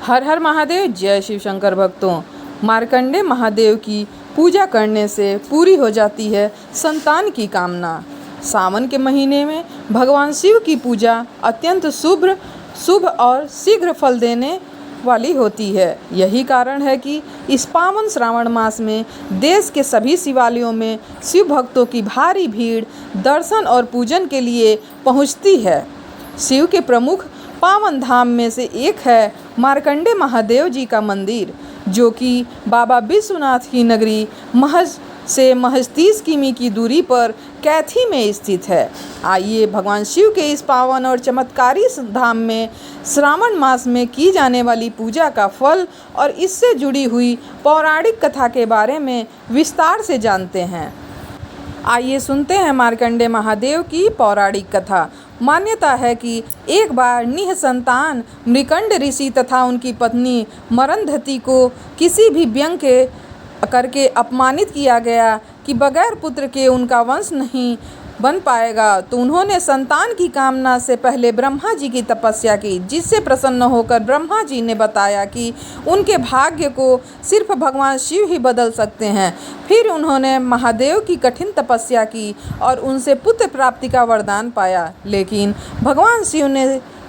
हर हर महादेव। जय शिव शंकर भक्तों। मार्कंडे महादेव की पूजा करने से पूरी हो जाती है संतान की कामना। सावन के महीने में भगवान शिव की पूजा अत्यंत शुभ और शीघ्र फल देने वाली होती है। यही कारण है कि इस पावन श्रावण मास में देश के सभी शिवालयों में शिव भक्तों की भारी भीड़ दर्शन और पूजन के लिए पहुंचती है। शिव के प्रमुख पावन धाम में से एक है मार्कंडे महादेव जी का मंदिर, जो कि बाबा विश्वनाथ की नगरी महज 30 किमी की दूरी पर कैथी में स्थित है। आइए भगवान शिव के इस पावन और चमत्कारी धाम में श्रावण मास में की जाने वाली पूजा का फल और इससे जुड़ी हुई पौराणिक कथा के बारे में विस्तार से जानते हैं। आइए सुनते हैं मार्कंडे महादेव की पौराणिक कथा। मान्यता है कि एक बार निःसंतान मृकंड ऋषि तथा उनकी पत्नी मरंधति को किसी भी व्यंग के करके अपमानित किया गया कि बगैर पुत्र के उनका वंश नहीं बन पाएगा, तो उन्होंने संतान की कामना से पहले ब्रह्मा जी की तपस्या की, जिससे प्रसन्न होकर ब्रह्मा जी ने बताया कि उनके भाग्य को सिर्फ भगवान शिव ही बदल सकते हैं। फिर उन्होंने महादेव की कठिन तपस्या की और उनसे पुत्र प्राप्ति का वरदान पाया। लेकिन भगवान शिव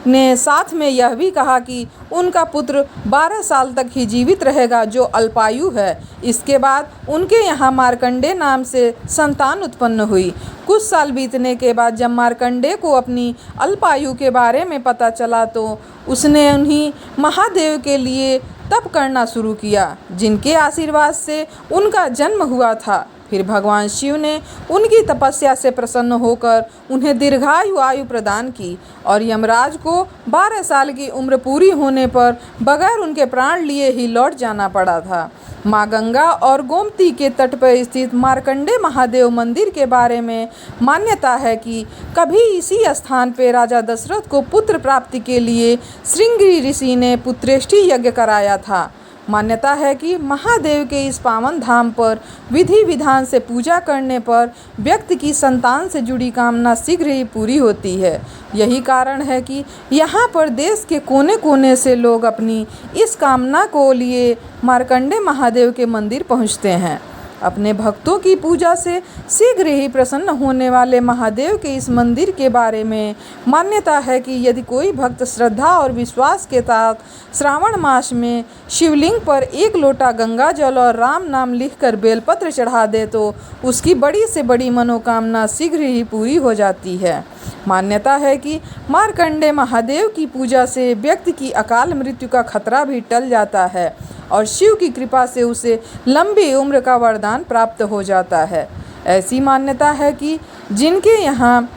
ने साथ में यह भी कहा कि उनका पुत्र 12 साल तक ही जीवित रहेगा, जो अल्पायु है। इसके बाद उनके यहाँ मार्कंडे नाम से संतान उत्पन्न हुई। कुछ साल बीतने के बाद जब मार्कंडे को अपनी अल्पायु के बारे में पता चला, तो उसने उन्हीं महादेव के लिए तप करना शुरू किया, जिनके आशीर्वाद से उनका जन्म हुआ था। फिर भगवान शिव ने उनकी तपस्या से प्रसन्न होकर उन्हें दीर्घायु आयु प्रदान की और यमराज को 12 साल की उम्र पूरी होने पर बगैर उनके प्राण लिए ही लौट जाना पड़ा था। माँ गंगा और गोमती के तट पर स्थित मार्कंडे महादेव मंदिर के बारे में मान्यता है कि कभी इसी स्थान पर राजा दशरथ को पुत्र प्राप्ति के लिए श्रृंगी ऋषि ने पुत्रेष्टि यज्ञ कराया था। मान्यता है कि महादेव के इस पावन धाम पर विधि विधान से पूजा करने पर व्यक्ति की संतान से जुड़ी कामना शीघ्र ही पूरी होती है। यही कारण है कि यहाँ पर देश के कोने कोने से लोग अपनी इस कामना को लिए मार्कंडे महादेव के मंदिर पहुँचते हैं। अपने भक्तों की पूजा से शीघ्र ही प्रसन्न होने वाले महादेव के इस मंदिर के बारे में मान्यता है कि यदि कोई भक्त श्रद्धा और विश्वास के साथ श्रावण मास में शिवलिंग पर 1 लोटा गंगा जल और राम नाम लिखकर बेलपत्र चढ़ा दे, तो उसकी बड़ी से बड़ी मनोकामना शीघ्र ही पूरी हो जाती है। मान्यता है कि मार्कंडे महादेव की पूजा से व्यक्ति की अकाल मृत्यु का खतरा भी टल जाता है और शिव की कृपा से उसे लंबी उम्र का वरदान प्राप्त हो जाता है। ऐसी मान्यता है कि जिनके यहाँ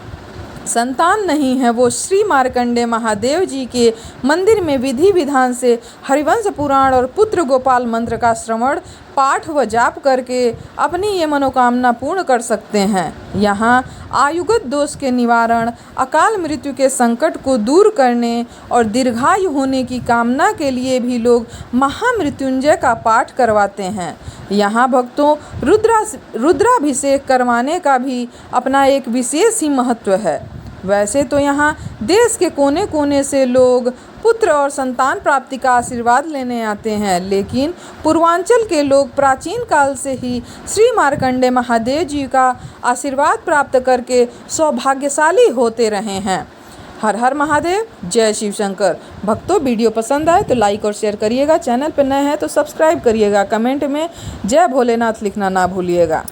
संतान नहीं है, वो श्री मार्कंडे महादेव जी के मंदिर में विधि विधान से हरिवंश पुराण और पुत्र गोपाल मंत्र का श्रवण पाठ व जाप करके अपनी ये मनोकामना पूर्ण कर सकते हैं। यहाँ आयुगत दोष के निवारण, अकाल मृत्यु के संकट को दूर करने और दीर्घायु होने की कामना के लिए भी लोग महामृत्युंजय का पाठ करवाते हैं। यहाँ भक्तों रुद्राभिषेक करवाने का भी अपना एक विशेष ही महत्व है। वैसे तो यहाँ देश के कोने कोने से लोग पुत्र और संतान प्राप्ति का आशीर्वाद लेने आते हैं, लेकिन पूर्वांचल के लोग प्राचीन काल से ही श्री मार्कंडे महादेव जी का आशीर्वाद प्राप्त करके सौभाग्यशाली होते रहे हैं। हर हर महादेव। जय शिव शंकर भक्तों। वीडियो पसंद आए तो लाइक और शेयर करिएगा। चैनल पर नए हैं तो सब्सक्राइब करिएगा। कमेंट में जय भोलेनाथ लिखना ना भूलिएगा।